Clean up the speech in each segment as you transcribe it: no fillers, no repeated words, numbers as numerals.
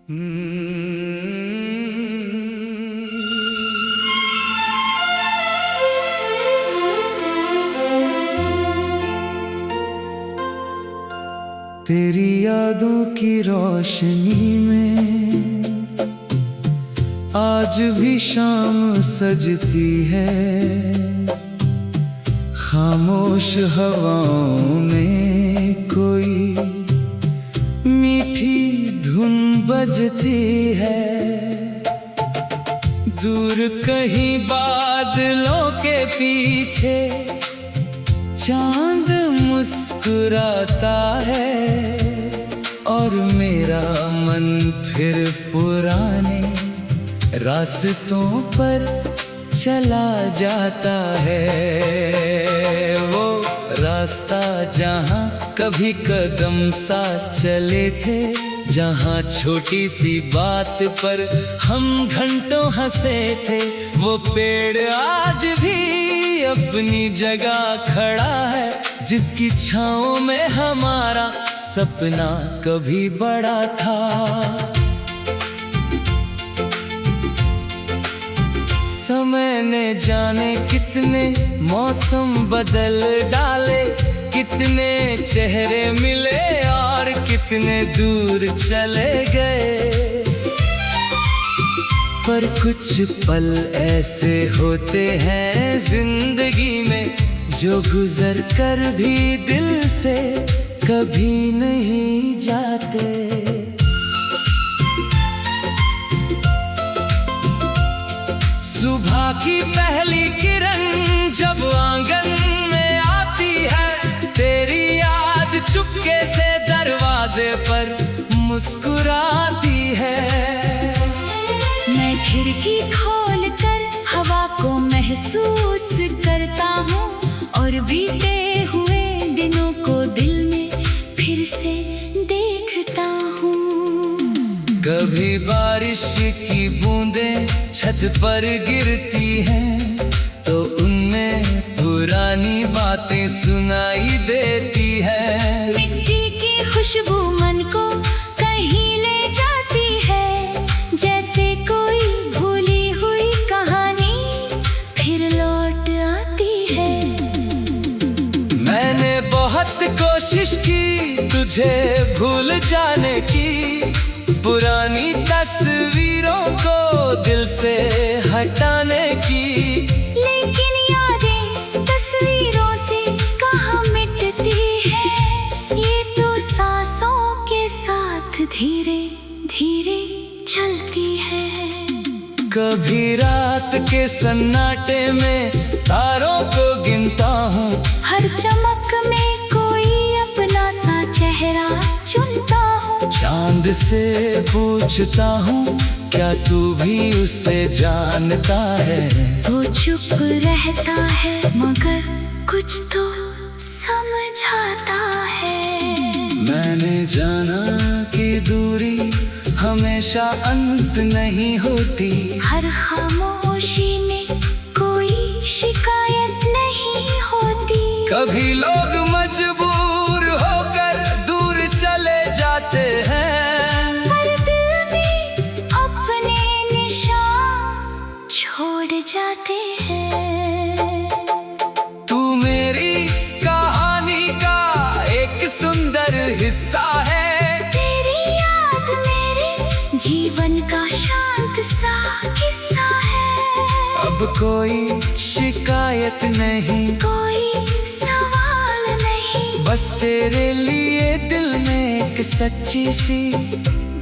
तेरी यादों की रोशनी में आज भी शाम सजती है। खामोश हवाओं में कोई मीठी धुन बजती है। दूर कहीं बादलों के पीछे चांद मुस्कुराता है और मेरा मन फिर पुराने रास्तों पर चला जाता है। वो रास्ता जहाँ कभी कदम साथ चले थे, जहाँ छोटी सी बात पर हम घंटों हंसे थे। वो पेड़ आज भी अपनी जगह खड़ा है, जिसकी छाँव में हमारा सपना कभी बड़ा था। समय ने जाने कितने मौसम बदल डाले, कितने चेहरे मिले और कितने दूर चले गए। पर कुछ पल ऐसे होते हैं जिंदगी में, जो गुजर कर भी दिल से कभी नहीं जाते। सुबह की पहली किरण जब आंगन में आती है, तेरी याद चुपके से दरवाजे पर मुस्कुराती है। मैं खिड़की खोल कर हवा को महसूस करता हूँ और बीते हुए दिनों को दिल में फिर से देखता हूँ। कभी बारिश की बूंदें छत पर गिरती हैं, तो उनमें पुरानी बातें सुनाई देती है। मिट्टी की खुशबू मन को कहीं ले जाती है, जैसे कोई भूली हुई कहानी फिर लौट आती है। मैंने बहुत कोशिश की तुझे भूल जाने की, पुरानी तस्वीरों को दिल से हटाने की। लेकिन यादें तस्वीरों से कहाँ मिटती है, ये तो सांसों के साथ धीरे धीरे चलती है। कभी रात के सन्नाटे में तारों को गिनता हूँ, हर चमक में कोई अपना सा चेहरा चुनता हूँ। चांद से पूछता हूँ क्या तू भी उसे जानता है। वो चुप रहता है मगर कुछ तो समझाता है। मैंने जाना कि दूरी हमेशा अंत नहीं होती, हर खामोशी में कोई शिकायत नहीं होती। कभी लोग मजबूर होकर दूर चले जाते हैं, पर दिल में अपने निशान छोड़ जाते हैं। तू मेरी कहानी का एक सुंदर हिस्सा है, तेरी याद मेरे जीवन का शांत सा किस्सा है। अब कोई शिकायत नहीं, कोई सवाल नहीं, बस तेरे लिए दिल में एक सच्ची सी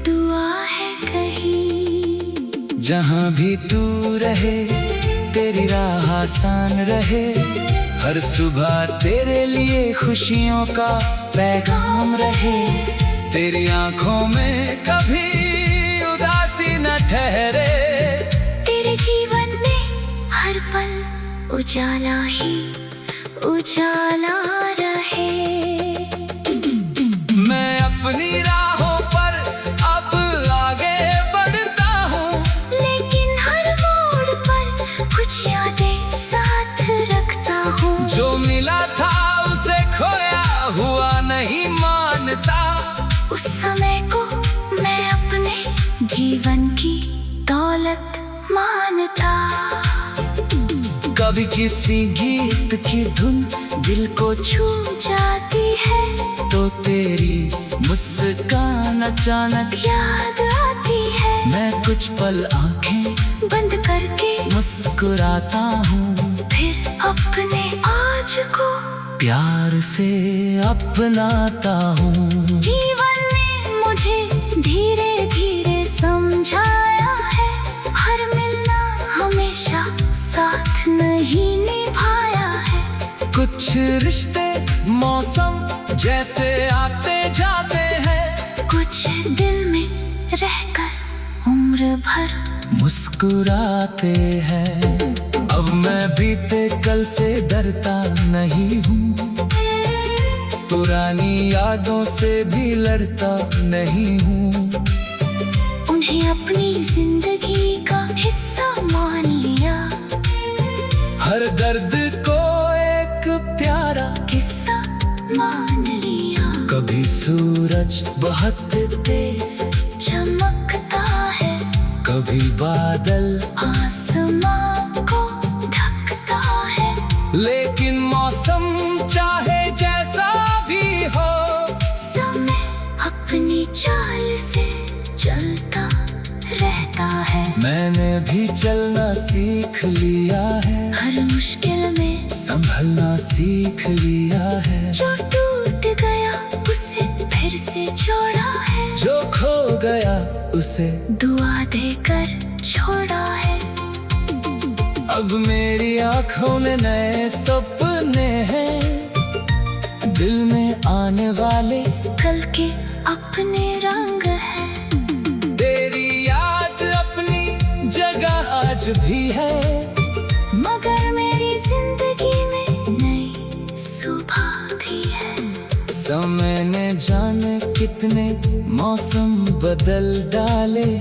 दुआ है कहीं। जहाँ भी तू रहे तेरी राह आसान रहे, हर सुबह तेरे लिए खुशियों का पैगाम रहे। तेरी आंखों में कभी उदासी न ठहरे, तेरे जीवन में हर पल उजाला ही उजाला रहे। मैं अपनी राहों पर अब आगे बढ़ता हूँ, लेकिन हर मोड़ पर कुछ यादें साथ रखता हूँ। जो मिला था उसे खोया हुआ नहीं मानता। उस समय को मैं अपने जीवन की दौलत मानता। कभी किसी गीत की धुन दिल को छू जाती है तो तेरी मुस्कान अचानक याद आती है। मैं कुछ पल आंखें बंद करके मुस्कुराता हूँ, फिर अपने आज को प्यार से अपनाता हूँ। जीवन ने मुझे धीरे धीरे समझाया है, हर मिलना हमेशा साथ नहीं निभाया है। कुछ रिश्ते मौसम जैसे आते जाते हैं, कुछ दिल में रहकर उम्र भर मुस्कुराते हैं। अब मैं बीते कल से डरता नहीं हूँ, पुरानी यादों से भी लड़ता नहीं हूँ। उन्हें अपनी जिंदगी का हिस्सा मान लिया, हर दर्द को एक प्यारा किस्सा मान लिया। कभी सूरज बहुत तेज चमकता है, कभी बादल आसमां को ढकता है। लेकिन मौसम चाहे जैसा भी हो, समय अपनी चाल से चलता रहता है। मैंने भी चलना सीख लिया है, हर मुश्किल में संभलना सीख लिया है। जो टूट गया उसे फिर से जोड़ा है, जो खो गया उसे दुआ देकर छोड़ा है। अब मेरी आंखों में नए सपने हैं, दिल में आने वाले कल के अपने रंग है। तेरी याद अपनी जगह आज भी है, मगर मेरी जिंदगी में नई सुबह भी है। समय ने जाने कितने मौसम बदल डाले,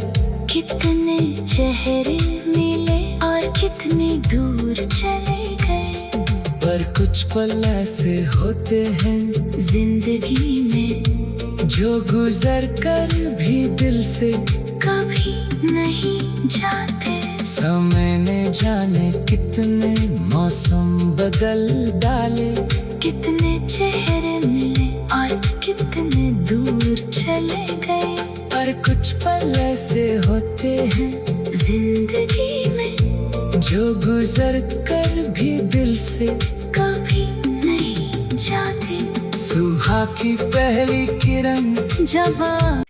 कितने चेहरे मिले और कितने दूर चले गए। पर कुछ पल ऐसे होते हैं जिंदगी में जो गुजर कर भी दिल से कभी नहीं जाते। समय ने जाने कितने मौसम बदल डाले, कितने चेहरे मिले और कितने दूर चले गए। पर कुछ पल ऐसे होते हैं जिंदगी में जो गुजर कर भी दिल से कभी नहीं जाते। सुबह की पहली किरण जब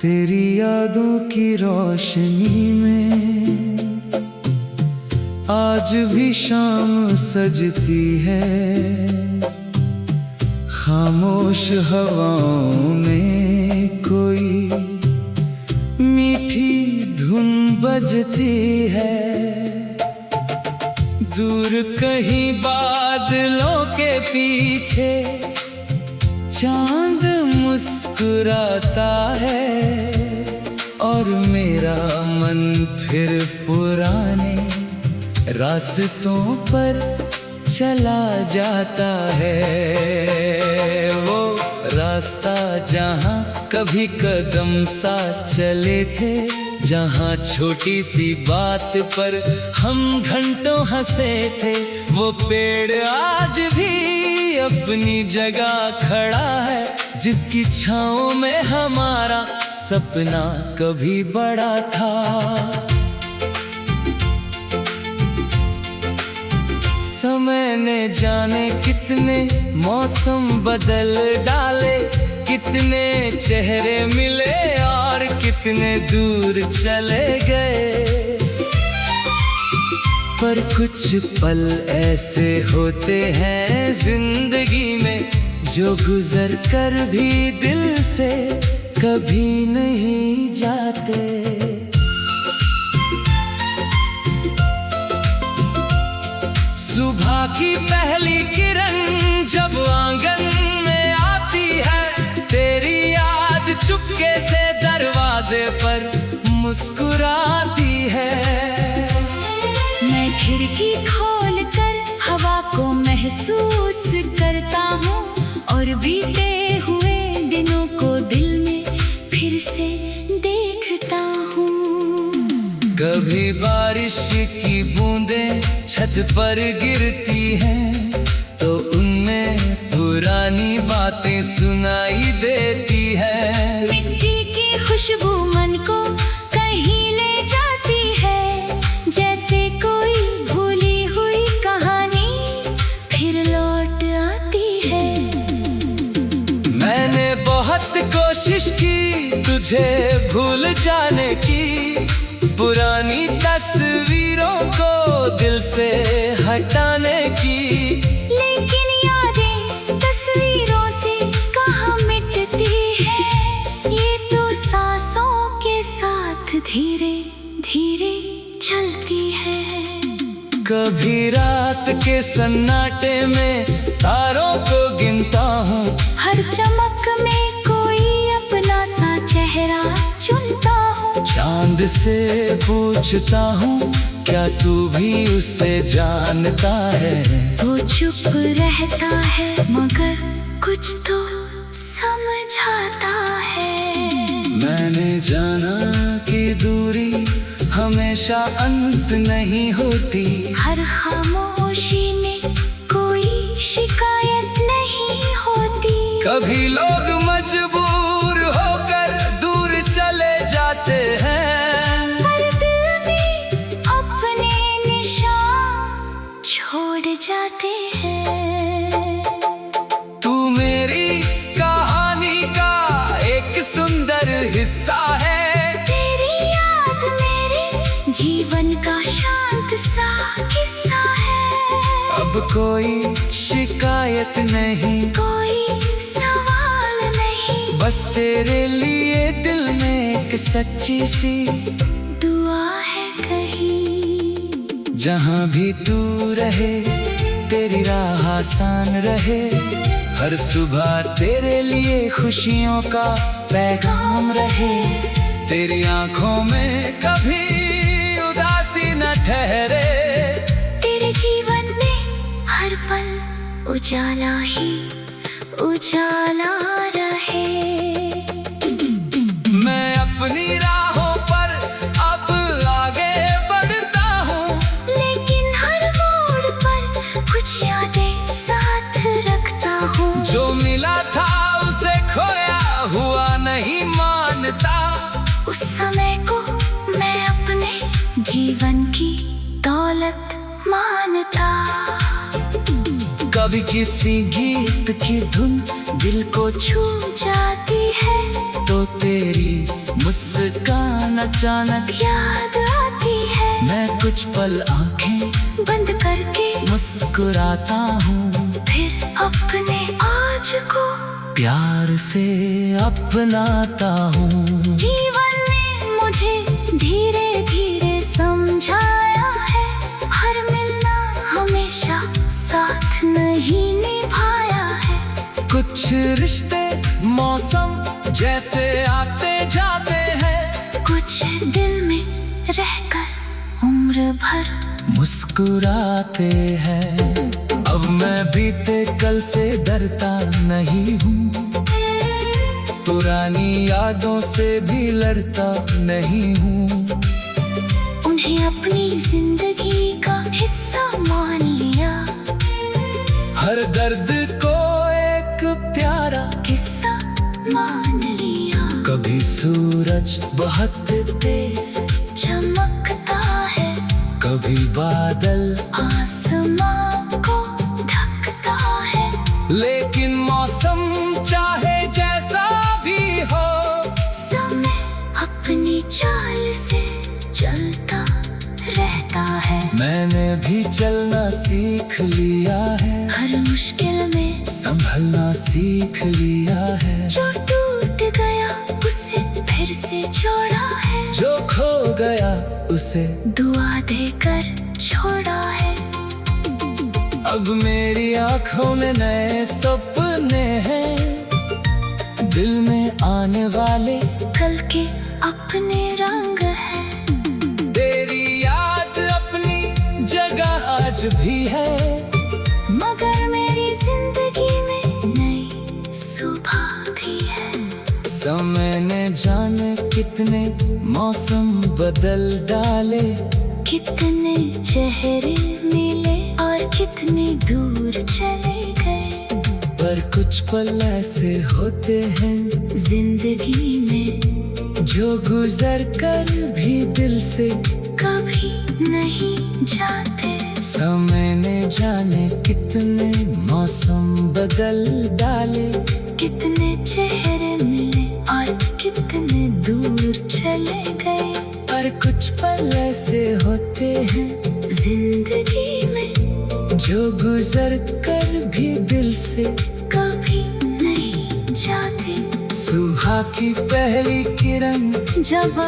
तेरी यादों की रोशनी में आज भी शाम सजती है, खामोश हवाओं में कोई मीठी धुन बजती है। दूर कहीं बादलों के पीछे चांद मुस्कुराता है, और मेरा मन फिर पुराने रास्तों पर चला जाता है। वो रास्ता जहाँ कभी कदम साथ चले थे, जहाँ छोटी सी बात पर हम घंटों हंसे थे। वो पेड़ आज भी अपनी जगह खड़ा है, जिसकी छाँव में हमारा सपना कभी बड़ा था। समय ने जाने कितने मौसम बदल डाले, कितने चेहरे मिले और कितने दूर चले गए। पर कुछ पल ऐसे होते हैं जिंदगी में जो गुजर कर भी दिल से कभी नहीं जाते। सुबह की पहली किरण जब आंगन में आती है, तेरी याद चुपके से दरवाजे पर मुस्कुराती है। खिड़की खोल कर हवा को महसूस करता हूँ और बीते हुए दिनों को दिल में फिर से देखता हूँ। कभी बारिश की बूंदें छत पर गिरती हैं तो उनमें पुरानी बातें सुनाई देती है। मिट्टी की खुशबू मन को कहीं ले जाती है, जैसे कोई भूली हुई कहानी फिर लौट आती है। मैंने बहुत कोशिश की तुझे भूल जाने की, पुरानी तस्वीरों को दिल से हटाने की, लेकिन यादें तस्वीरों से कहाँ मिटती है। ये तो सांसों के साथ धीरे धीरे चलती है। कभी रात के सन्नाटे में तारों को गिनता हूँ, हर चमक में कोई अपना सा चेहरा चुनता हूँ। चांद से पूछता हूँ क्या तू भी उसे जानता है। वो चुप रहता है मगर कुछ तो समझाता है। मैंने जाना कि दूरी हमेशा अंत नहीं होती, हर खामोशी में कोई शिकायत नहीं होती। कभी लोग मजबूर होकर दूर चले जाते हैं, पर दिल में अपने निशान छोड़ जाते हैं। तू मेरी कहानी का एक सुंदर हिस्सा है, तेरी याद मेरे जीवन का शांत सा किस्सा है। अब कोई शिकायत नहीं, कोई सवाल नहीं, बस तेरे लिए दिल में एक सच्ची सी दुआ है कहीं। जहाँ भी तू रहे तेरी राह आसान रहे, हर सुबह तेरे लिए खुशियों का पैगाम रहे। तेरी आंखों में कभी उदासी न ठहरे, तेरे जीवन में हर पल उजाला ही उजाला रहे। मैं अपनी राहों पर अब आगे बढ़ता हूँ, लेकिन हर मोड़ पर कुछ यादें साथ रखता हूँ। जो मिला था उसे खोया हुआ नहीं मानता, उस समय को मैं अपने जीवन की दौलत मानता। कभी किसी गीत की धुन दिल को छू जाती है तो तेरी मुस्कान अचानक याद आती है। मैं कुछ पल आंखें बंद करके मुस्कुराता हूँ, फिर अपने आज को प्यार से अपनाता हूँ। जीवन ने मुझे धीरे धीरे समझाया है, हर मिलना हमेशा साथ नहीं निभाया है। कुछ रिश्ते मौसम जैसे आते जाते हैं, कुछ दिल में रहकर उम्र भर मुस्कुराते हैं। अब मैं बीते कल से डरता नहीं हूँ, पुरानी यादों से भी लड़ता नहीं हूँ। उन्हें अपनी जिंदगी का हिस्सा मान लिया, हर दर्द को एक प्यारा किस्सा मान लिया। कभी सूरज बहुत तेज चमकता है, कभी बादल आसमां को ढकता है। लेकिन मौसम चाहे जैसा भी हो, समय अपनी चाल से चलता रहता है। मैंने भी चलना सीख लिया है, हर मुश्किल में संभलना सीख लिया है। जो टूट गया उसे फिर से जोड़ा है, जो खो गया उसे दुआ देकर छोड़ा है। अब मेरी आंखों में नए सपने हैं, दिल में आने वाले कल के अपने रंग है। तेरी याद अपनी जगह भी है, मगर मेरी जिंदगी में नई सुबह भी है। समय ने जाने कितने मौसम बदल डाले, कितने चेहरे मिले और कितने दूर चले गए। पर कुछ पल ऐसे होते हैं जिंदगी में जो गुजर कर भी दिल से कभी नहीं जाते। समय ने जाने कितने मौसम बदल डाले, कितने चेहरे मिले और कितने दूर चले गए। पर कुछ पल ऐसे होते हैं जिंदगी में जो गुजर कर भी दिल से कभी नहीं जाते। सुबह की पहली किरण जब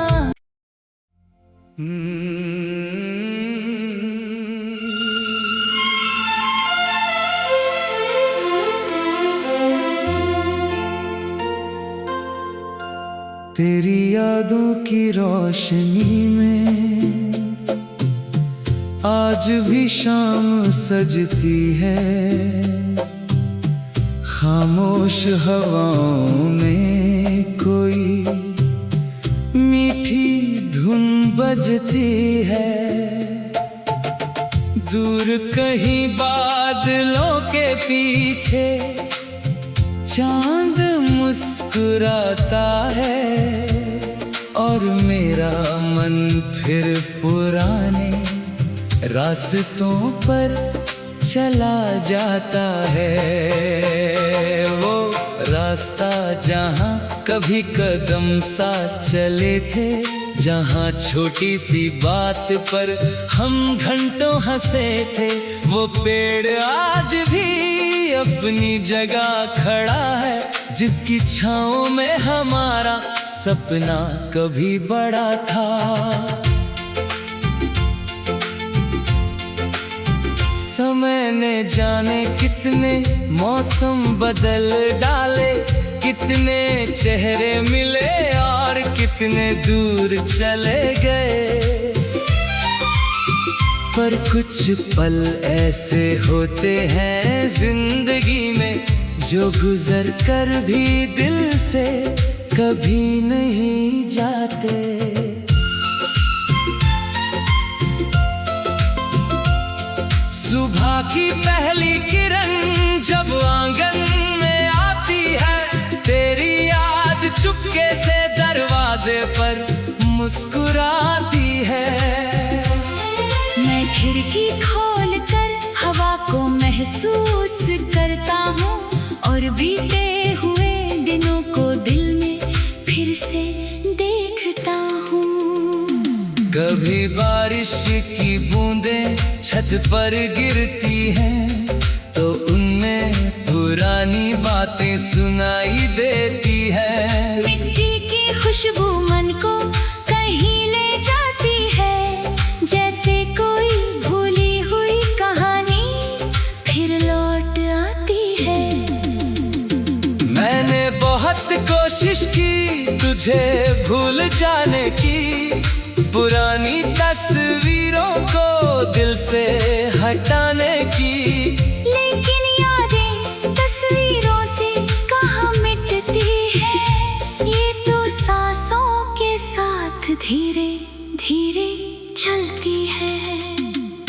तेरी यादों की रोशनी में आज भी शाम सजती है, खामोश हवाओं में कोई मीठी धुन बजती है। दूर कहीं बादलों के पीछे चांद मुस्कुराता है, और मेरा मन फिर पुराने रास्तों पर चला जाता है। वो रास्ता जहाँ कभी कदम साथ चले थे, जहाँ छोटी सी बात पर हम घंटों हंसे थे। वो पेड़ आज भी अपनी जगह खड़ा है, जिसकी छाँव में हमारा सपना कभी बड़ा था। समय ने जाने कितने मौसम बदल डाले, कितने चेहरे मिले और कितने दूर चले गए। पर कुछ पल ऐसे होते हैं जिंदगी में जो गुजर कर भी दिल से कभी नहीं जाते। सुबह की पहली किरण जब आंगन में आती है, तेरी याद चुपके से दरवाजे पर मुस्कुराती है। मैं खिड़की खोल कर हवा को महसूस करता हूँ और बीते हुए दिनों को दिल में फिर से देखता हूँ। कभी बारिश की बूंदें छत पर गिरती हैं, तो उनमें पुरानी बातें सुनाई देती है। मिट्टी की खुशबू मन को कहीं ले जाती है, जैसे कोई भूली हुई कहानी फिर लौट आती है। मैंने बहुत कोशिश की तुझे भूल जाने की, पुरानी तस्वीरों को दिल से हटाने की। लेकिन यादें तस्वीरों से कहाँ मिटती है, ये तो सांसों के साथ धीरे धीरे चलती है।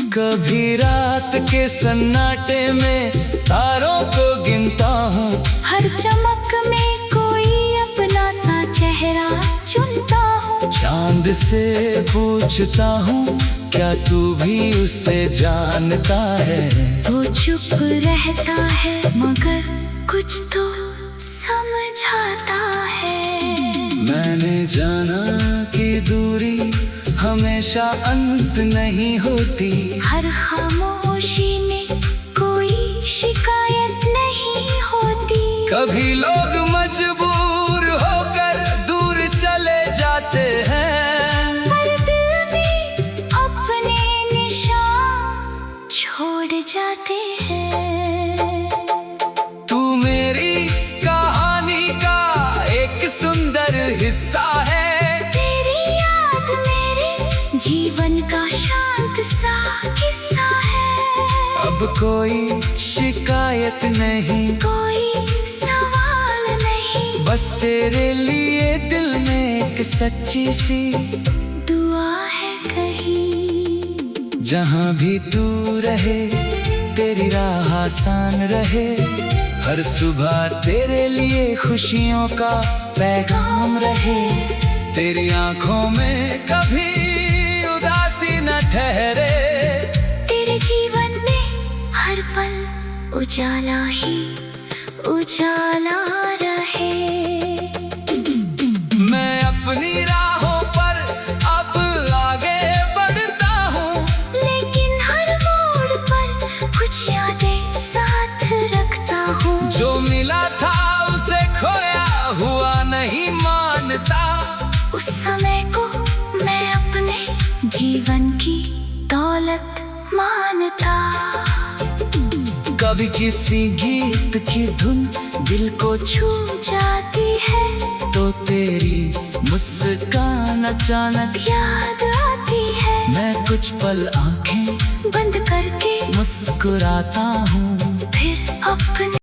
कभी रात के सन्नाटे में तारों को गिनता हूँ, हर चमक में कोई अपना सा चेहरा चुनता हूँ। चांद से पूछता हूँ क्या तू भी उसे जानता है। वो चुप रहता है मगर कुछ तो समझाता है। मैंने जाना कि दूरी हमेशा अंत नहीं होती, हर खामोशी में कोई शिकायत नहीं होती। कभी लोग मजबूर होकर दूर चले जाते हैं, पर दिल में अपने निशान छोड़ जाते हैं। तू मेरी कहानी का एक सुंदर हिस्सा है, तेरी याद मेरे जीवन का शांत सा किस्सा है। अब कोई शिकायत नहीं, कोई सवाल नहीं, बस तेरे लिए दिल में एक सच्ची सी दुआ है कहीं। जहाँ भी तू रहे तेरी राह आसान रहे, हर सुबह तेरे लिए खुशियों का पैगाम रहे। तेरी आंखों में कभी उदासी न ठहरे, तेरे जीवन में हर पल उजाला ही उजाला रहे। मैं अपनी राहों पर अब आगे बढ़ता हूँ, लेकिन हर मोड़ पर कुछ यादें साथ रखता हूँ। जो मिला था उसे खोया हुआ नहीं मानता, उस समय को मैं अपने जीवन की दौलत मानता। कभी किसी गीत की धुन दिल को छू जाती है तो तेरी मुस्कान अचानक याद आती है। मैं कुछ पल आंखें बंद करके मुस्कुराता हूँ, फिर अपने